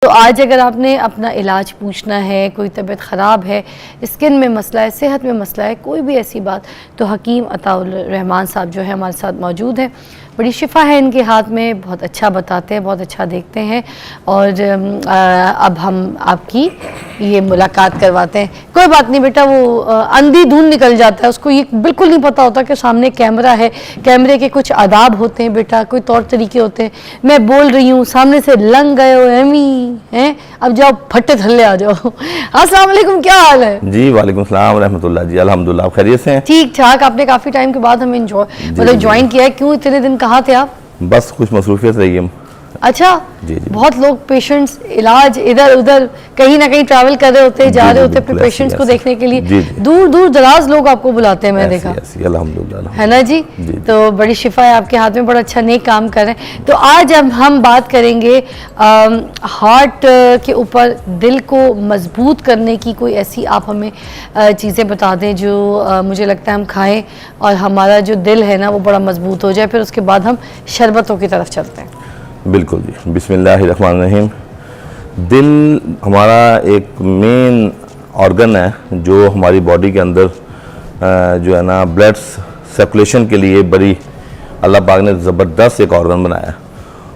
तो आज अगर आपने अपना इलाज पूछना है, कोई तबीयत ख़राब है, स्किन में मसला है, सेहत में मसला है, कोई भी ऐसी बात, तो हकीम अताउर रहमान साहब जो है हमारे साथ मौजूद हैं। बड़ी शिफा है इनके हाथ में, बहुत अच्छा बताते हैं, बहुत अच्छा देखते हैं। और अब हम आपकी ये मुलाकात करवाते हैं। कोई बात नहीं बेटा, वो अंधी धुन निकल जाता है, उसको ये बिल्कुल नहीं पता होता कि सामने कैमरा है, कैमरे के कुछ आदाब होते हैं बेटा, कोई तौर तरीके होते हैं। मैं बोल रही हूँ, सामने से लंग गए हो एमी हैं, अब जाओ फट्टे थल्ले आ जाओ। अस्सलाम वालेकुम, क्या हाल है? जी वालेकुम सलाम रहमतुल्लाह। जी अल्हम्दुलिल्लाह, आप खैरियत से हैं? ठीक ठाक। आपने काफ़ी टाइम के बाद हमें ज्वाइन किया है। क्यों इतने दिन कहाँ थे आप? बस कुछ मसरूफियत रही है। अच्छा। जी जी। बहुत लोग पेशेंट्स इलाज इधर उधर कहीं ना कहीं ट्रैवल कर रहे होते हैं, जा रहे होते हैं पेशेंट्स को देखने के लिए। दूर दूर दराज लोग आपको बुलाते हैं, मैं देखा अल्हम्दुलिल्लाह, है ना जी? तो बड़ी शिफा है आपके हाथ में, बड़ा अच्छा नेक काम कर रहे हैं। तो आज अब हम बात करेंगे हार्ट के ऊपर, दिल को मजबूत करने की कोई ऐसी आप हमें चीज़ें बता दें जो मुझे लगता है हम खाएं और हमारा जो दिल है ना वो बड़ा मजबूत हो जाए। फिर उसके बाद हम शरबतों की तरफ चलते हैं। बिल्कुल जी। बिस्मिल्लाहिर्रहमानिर्रहीम। दिल हमारा एक मेन ऑर्गन है जो हमारी बॉडी के अंदर जो है ना ब्लड सर्कुलेशन के लिए बड़ी अल्लाह पाक ने ज़बरदस्त एक ऑर्गन बनाया।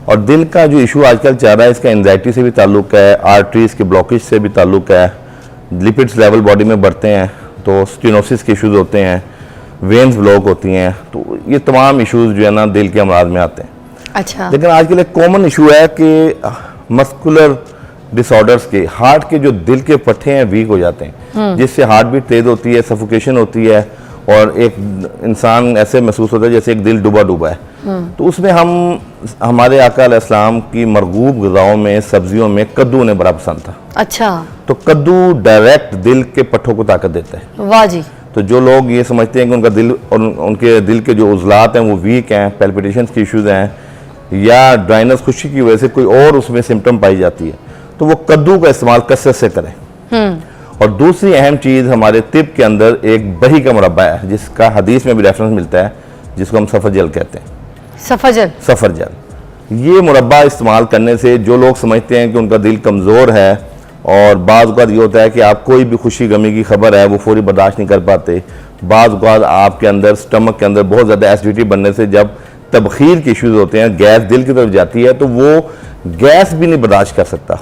और दिल का जो इशू आजकल चल रहा है, इसका एंजाइटी से भी ताल्लुक़ है, आर्टरीज़ के ब्लॉकेज से भी ताल्लुक़ है, लिपिड्स लेवल बॉडी में बढ़ते हैं तो स्टेनोसिस के इशूज़ होते हैं, वेन्स ब्लॉक होती हैं, तो ये तमाम इशूज़ जो है ना दिल के अमराज में आते हैं। अच्छा। लेकिन आजकल एक कॉमन इशू है कि मस्कुलर डिसऑर्डर्स के हार्ट के जो दिल के पट्टे हैं वीक हो जाते हैं, जिससे हार्ट बीट तेज होती है, सफोकेशन होती है और एक इंसान ऐसे महसूस होता है जैसे एक दिल डूबा डूबा है। तो उसमें हमारे आका अलैहिस्सलाम की मरगूब ग़िज़ाओं में, सब्जियों में कद्दू उन्हें बड़ा पसंद था। अच्छा। तो कद्दू डायरेक्ट दिल के पट्टों को ताकत देता है। वाह जी। तो जो लोग ये समझते हैं कि उनका दिल और उनके दिल के जो उज़लात हैं वो वीक हैं, पैल्पिटेशंस के इश्यूज़ हैं या ड्राइनेस खुशी की वजह से कोई और उसमें सिम्टम पाई जाती है, तो वो कद्दू का इस्तेमाल कसरत से करें। और दूसरी अहम चीज़, हमारे तिब के अंदर एक बही का मुरब्बा है जिसका हदीस में भी रेफरेंस मिलता है, जिसको हम सफरजल कहते हैं। सफरजल। ये मुरब्बा इस्तेमाल करने से जो लोग समझते हैं कि उनका दिल कमज़ोर है और बाज़ औक़ात ये होता है कि आप कोई भी खुशी गमी की खबर है वो फौरी बर्दाश्त नहीं कर पाते, बाज़ औक़ात आपके अंदर स्टमक के अंदर बहुत ज़्यादा एसिडिटी बनने से जब तबखीर के इश्यूज़ होते हैं, गैस दिल की तरफ जाती है तो वो गैस भी नहीं बर्दाश्त कर सकता।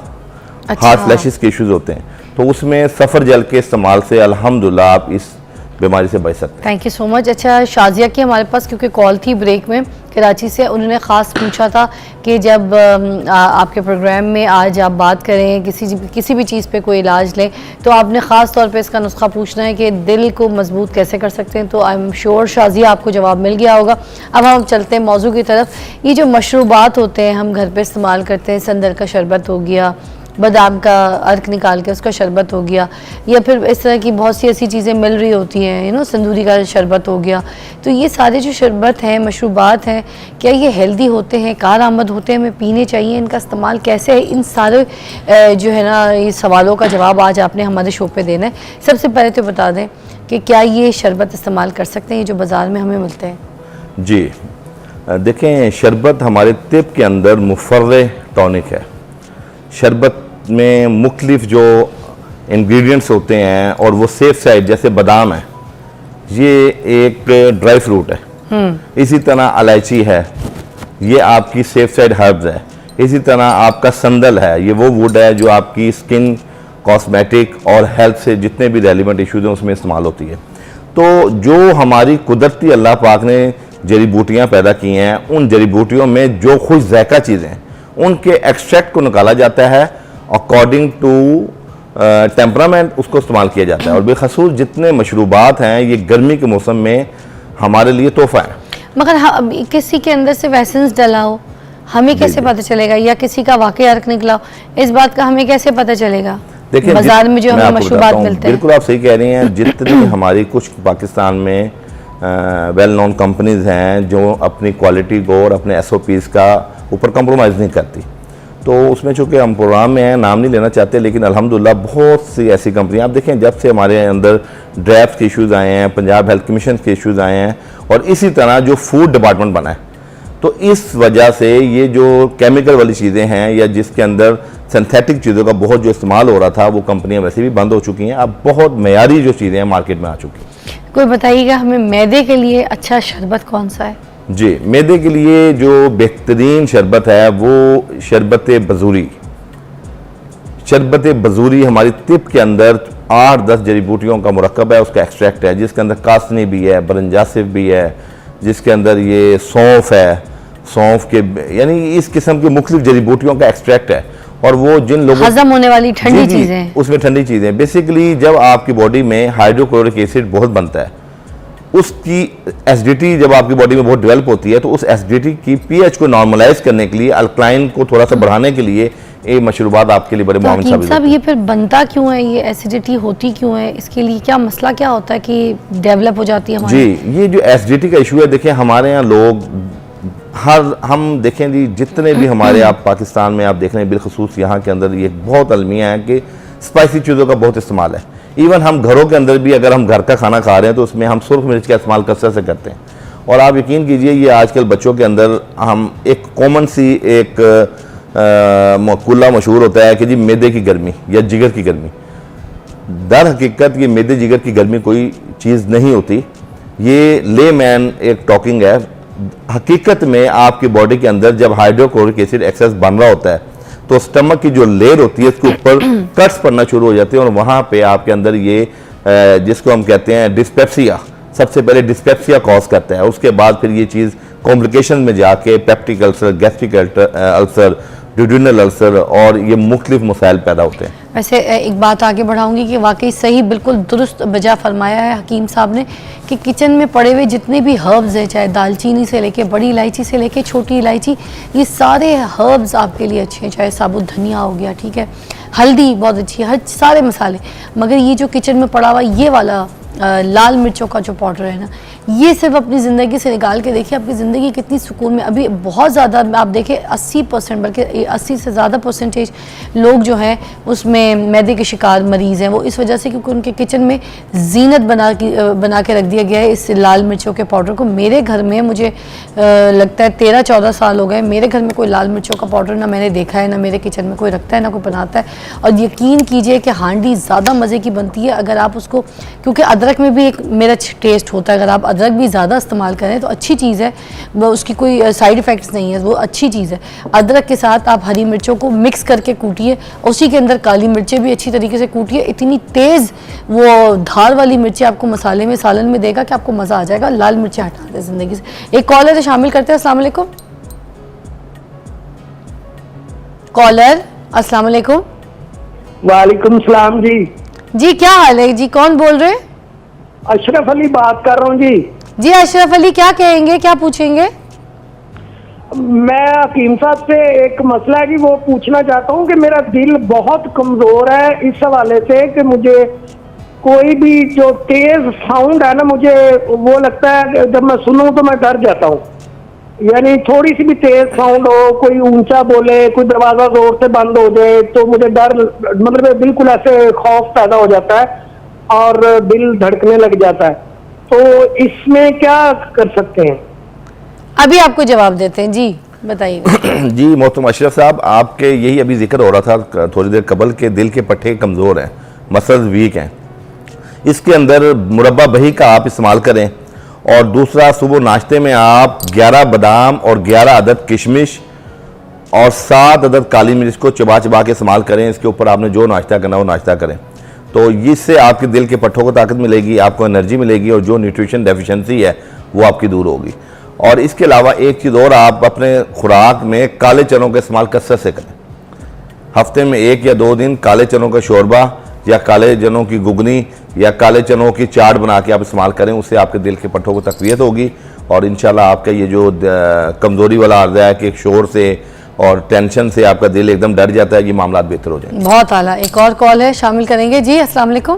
अच्छा। हार्ट फ्लैशेस के इश्यूज़ होते हैं, तो उसमें सफ़र जल के इस्तेमाल से अल्हम्दुलिल्लाह आप इस बीमारी से बच सकते हैं। Thank you so much. अच्छा, शाजिया की हमारे पास क्योंकि कॉल थी ब्रेक में कराची से, उन्होंने ख़ास पूछा था कि जब आपके प्रोग्राम में आज आप बात करें किसी भी चीज़ पे कोई इलाज लें तो आपने ख़ास तौर पे इसका नुस्खा पूछना है कि दिल को मजबूत कैसे कर सकते हैं। तो आई एम श्योर शाजिया आपको जवाब मिल गया होगा। अब हम चलते हैं मौजू की तरफ। ये जो मशरूबात होते हैं हम घर पे इस्तेमाल करते हैं, संदल का शरबत हो गया, बादाम का अर्क निकाल के उसका शरबत हो गया, या फिर इस तरह की बहुत सी ऐसी चीज़ें मिल रही होती हैं, संदूरी का शरबत हो गया। तो ये सारे जो शरबत हैं, मशरूबात हैं, क्या ये हेल्दी होते हैं, कारआमद होते हैं, हमें पीने चाहिए, इनका इस्तेमाल कैसे है? इन सारे जो है ना ये सवालों का जवाब आज आपने हमारे शो पे देना है। सबसे पहले तो बता दें कि क्या ये शरबत इस्तेमाल कर सकते हैं, ये जो बाज़ार में हमें मिलते हैं? जी देखें, शरबत हमारे तिब के अंदर मुफर्रे टॉनिक है। शरबत में मुख्तलिफ जो इंग्रेडिएंट्स होते हैं और वो सेफ साइड, जैसे बादाम है, ये एक ड्राई फ्रूट है, इसी तरह इलायची है, ये आपकी सेफ साइड हर्ब्स है, इसी तरह आपका संदल है, ये वो वुड है जो आपकी स्किन, कॉस्मेटिक और हेल्थ से जितने भी रेलिवेंट इशूज़ हैं उसमें इस्तेमाल होती है। तो जो हमारी कुदरती अल्लाह पाक ने जड़ी बूटियाँ पैदा की हैं, उन जड़ी बूटियों में जो खुश ज़ायका चीज़ें हैं उनके एक्सट्रैक्ट को निकाला जाता है, अकॉर्डिंग टू टेम्परामेंट उसको इस्तेमाल किया जाता है। और बेखसूस जितने मशरूबात हैं ये गर्मी के मौसम में हमारे लिए तोहफा है। मगर किसी के अंदर से वैसेंस डला हो, हमें कैसे पता चलेगा? या किसी का वाकई अर्क निकला हो, इस बात का हमें कैसे पता चलेगा? देखिए, बाजार में जो हमें मशरूबात मिलते हैं। बिल्कुल आप सही कह रही हैं। जितनी हमारी कुछ पाकिस्तान में वेल नोन कंपनीज हैं जो अपनी क्वालिटी को और अपने SOPs का ऊपर कंप्रोमाइज़ नहीं करती, तो उसमें चूँकि हम प्रोग्राम में हैं, नाम नहीं लेना चाहते, लेकिन अल्हम्दुलिल्लाह बहुत सी ऐसी कंपनियां, आप देखें जब से हमारे अंदर ड्रैफ्ट के इश्यूज़ आए हैं, पंजाब हेल्थ कमीशन के इश्यूज़ आए हैं, और इसी तरह जो फूड डिपार्टमेंट बना है, तो इस वजह से ये जो केमिकल वाली चीज़ें हैं या जिसके अंदर सिंथेटिक चीज़ों का बहुत जो इस्तेमाल हो रहा था वो कंपनियां वैसे भी बंद हो चुकी हैं। अब बहुत मयारी जो चीज़ें हैं मार्केट में आ चुकी हैं। कोई बताइएगा हमें मैदे के लिए अच्छा शरबत कौन सा है? जी, मैदे के लिए जो बेहतरीन शरबत है वो शरबत बजूरी। शरबत बजूरी हमारी तिब के अंदर 8-10 जड़ी बूटियों का मुरक्कब है, उसका एक्सट्रैक्ट है, जिसके अंदर कासनी भी है, बरंजासिफ भी है, जिसके अंदर ये सौंफ है, सौंफ के यानी इस किस्म की मुख्तलिफ जड़ी बूटियों का एक्सट्रैक्ट है। और वो जिन लोगों हजम होने वाली ठंडी जी, चीजें, उसमें ठंडी चीज़ें बेसिकली जब आपकी बॉडी में हाइड्रोक्लोरिक एसिड बहुत बनता है, उसकी एसिडिटी जब आपकी बॉडी में बहुत डेवलप होती है तो उस एसिडिटी की पीएच को नॉर्मलाइज करने के लिए, अल्कलाइन को थोड़ा सा बढ़ाने के लिए ये मशरूबात आपके लिए बड़े तो मुआविन हकीम साबित साहब होते हैं। ये फिर बनता क्यों है, ये एसिडिटी होती क्यों है, इसके लिए क्या मसला क्या होता है कि डेवलप हो जाती है हमारी? जी, ये जो एसिडिटी का इशू है, देखिए हमारे यहाँ लोग हम देखें जी, जितने भी हमारे आप पाकिस्तान में आप देख रहे हैं, बिलखसूस यहाँ के अंदर ये बहुत अलमिया है कि स्पाइसी चीज़ों का बहुत इस्तेमाल है। इवन हम घरों के अंदर भी अगर हम घर का खाना खा रहे हैं तो उसमें हम सुर्ख मिर्च का इस्तेमाल कसरत से करते हैं। और आप यकीन कीजिए ये आजकल बच्चों के अंदर हम एक कॉमन सी एक मकुल्ला मशहूर होता है कि जी मैदे की गर्मी या जिगर की गर्मी। दर हकीकत ये मैदे जिगर की गर्मी कोई चीज़ नहीं होती, ये लेमैन एक टॉकिंग है। हकीकत में आपकी बॉडी के अंदर जब हाइड्रोक्लोरिक एसिड एक्सेस बन रहा होता है तो स्टमक की जो लेयर होती है उसके ऊपर कट्स पड़ना शुरू हो जाते हैं और वहाँ पे आपके अंदर ये जिसको हम कहते हैं डिस्पेप्सिया, सबसे पहले डिस्पेप्सिया कॉज करता है। उसके बाद फिर ये चीज़ कॉम्प्लिकेशन में जाके peptic ulcer, gastric ulcer, duodenal ulcer और ये मुख्तलिफ मसाइल पैदा होते हैं। वैसे एक बात आगे बढ़ाऊंगी कि वाकई सही बिल्कुल दुरुस्त बजा फरमाया है हकीम साहब ने कि किचन में पड़े हुए जितने भी हर्ब्स हैं, चाहे दालचीनी से लेके बड़ी इलायची से लेके छोटी इलायची, ये सारे हर्ब्स आपके लिए अच्छे हैं। चाहे साबुत धनिया हो गया, ठीक है, हल्दी बहुत अच्छी है, हर सारे मसाले। मगर ये जो किचन में पड़ा हुआ ये वाला लाल मिर्चों का जो पाउडर है ना, ये सिर्फ अपनी ज़िंदगी से निकाल के देखिए आपकी ज़िंदगी कितनी सुकून में। अभी बहुत ज़्यादा आप देखें 80% बल्कि 80 से ज़्यादा परसेंटेज लोग जो हैं उसमें मैदे के शिकार मरीज़ हैं। वो इस वजह से क्योंकि उनके किचन में जीनत बना के रख दिया गया है इस लाल मिर्चों के पाउडर को। मेरे घर में मुझे लगता है 13-14 साल हो गए, मेरे घर में कोई लाल मिर्चों का पाउडर ना मैंने देखा है, ना मेरे किचन में कोई रखता है, ना कोई बनाता है। और यकीन कीजिए कि हांडी ज़्यादा मज़े की बनती है अगर आप उसको, क्योंकि अदरक में भी एक मेरा टेस्ट होता है, अगर आप अदरक भी ज़्यादा इस्तेमाल करें तो अच्छी चीज़ है, वो उसकी कोई साइड इफ़ेक्ट्स नहीं है, वो अच्छी चीज़ है। अदरक के साथ आप हरी मिर्चों को मिक्स करके कूटिए, उसी के अंदर काली मिर्चें भी अच्छी तरीके से कूटिए। इतनी तेज़ वो धार वाली मिर्चें आपको मसाले में, सालन में देगा कि आपको मज़ा आ जाएगा। लाल मिर्चें हटा दें ज़िंदगी से। एक कॉलर है, शामिल करते हैं। अस्सलाम वालेकुम कॉलर। अस्सलाम वालेकुम। वालेकुम सलाम जी। जी क्या हाल है जी, कौन बोल रहे हैं? अशरफ अली बात कर रहा हूँ जी। जी अशरफ अली, क्या कहेंगे, क्या पूछेंगे? मैं हकीम साहब से एक मसला है कि वो पूछना चाहता हूँ कि मेरा दिल बहुत कमजोर है इस हवाले से कि मुझे कोई भी जो तेज साउंड है ना, मुझे वो लगता है जब मैं सुनूं तो मैं डर जाता हूँ। यानी थोड़ी सी भी तेज साउंड हो, कोई ऊंचा बोले, कोई दरवाजा जोर से बंद हो जाए तो मुझे डर, मतलब बिल्कुल ऐसे खौफ पैदा हो जाता है और दिल धड़कने लग जाता है। तो इसमें क्या कर सकते हैं? अभी आपको जवाब देते हैं, जी बताइए। जी मोहतरम अशरफ साहब, आपके यही अभी जिक्र हो रहा था थोड़ी देर कबल के दिल के पट्टे कमज़ोर हैं, मसल्स वीक हैं। इसके अंदर मुरब्बा बही का आप इस्तेमाल करें और दूसरा सुबह नाश्ते में आप 11 बादाम और 11 अदद किशमिश और 7 अदद काली मिर्च को चबा चबा के इस्तेमाल करें। इसके ऊपर आपने जो नाश्ता करना वो नाश्ता करें, तो इससे आपके दिल के पट्टों को ताकत मिलेगी, आपको एनर्जी मिलेगी और जो न्यूट्रिशन डेफिशिएंसी है वो आपकी दूर होगी। और इसके अलावा एक चीज़ और, आप अपने खुराक में काले चनों का इस्तेमाल कसरत से करें। हफ्ते में 1 या 2 दिन काले चनों का शोरबा या काले चनों की गुगनी या काले चनों की चाट बना के आप इस्तेमाल करें, उससे आपके दिल के पट्टों को तक़वियत होगी और इंशाल्लाह आपका ये जो कमज़ोरी वाला अर्ज़ा है कि शोर से और टेंशन से आपका दिल एकदम डर जाता है, ये मामला बेहतर हो जाएंगे। बहुत आला। एक और कॉल है, शामिल करेंगे। जी अस्सलाम वालेकुम।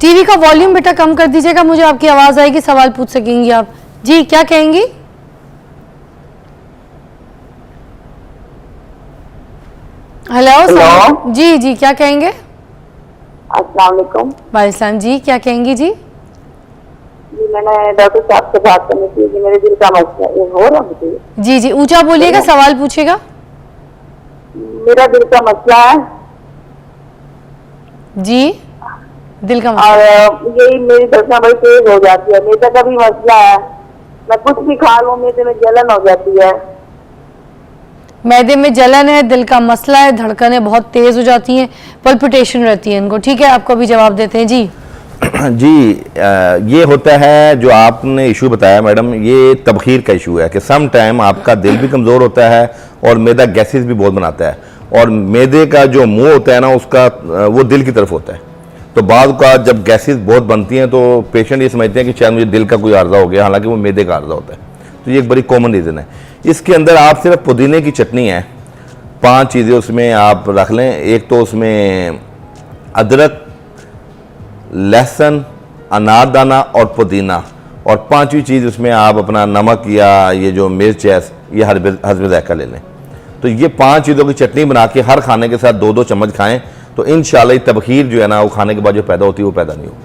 टीवी का वॉल्यूम बेटा कम कर दीजिएगा, मुझे आपकी आवाज़ आएगी, सवाल पूछ सकेंगी आप। जी क्या कहेंगी? हेलो। जी जी क्या कहेंगे? अस्सलाम वालेकुम। वालेकुम जी, क्या कहेंगी जी? मैंने डॉक्टर साहब से बात करनी थी कि मेरे दिल का मसला ये हो रहा मुझे। जी जी, ऊंचा बोलिएगा, सवाल पूछिएगा। मेरा दिल का मसला है जी, दिल का मसला। और यही मेरी धड़कन बड़ी तेज हो जाती है। मेरे का भी मसला है, मैं कुछ भी खा लूं मेरे में जलन हो जाती है। मैदे में जलन है, दिल का मसला है, धड़कनें बहुत तेज हो जाती हैं, पल्पिटेशन रहती है इनको। ठीक है, आपको भी जवाब देते हैं। जी जी, ये होता है जो आपने इशू बताया मैडम, ये तबखीर का इशू है कि सम टाइम आपका दिल भी कमज़ोर होता है और मैदा गैसेस भी बहुत बनाता है, और मैदे का जो मुंह होता है ना उसका वो दिल की तरफ होता है। तो बाद का जब गैसेस बहुत बनती हैं तो पेशेंट ये समझते हैं कि शायद मुझे दिल का कोई आर्जा हो गया, हालांकि वो मैदे का आर्जा होता है। तो ये एक बड़ी कॉमन रीज़न है। इसके अंदर आप सिर्फ पुदीने की चटनी है, 5 चीज़ें उसमें आप रख लें। एक तो उसमें अदरक, लहसुन, अनारदाना और पुदीना, और 5वीं चीज़ उसमें आप अपना नमक या ये जो मिर्च है ये हस्ब ज़ायक़ा ले लें। तो ये 5 चीज़ों की चटनी बना के हर खाने के साथ 2-2 चम्मच खाएं, तो इंशाल्लाह तबखीर जो है ना वो खाने के बाद जो पैदा होती है वो पैदा नहीं होगी।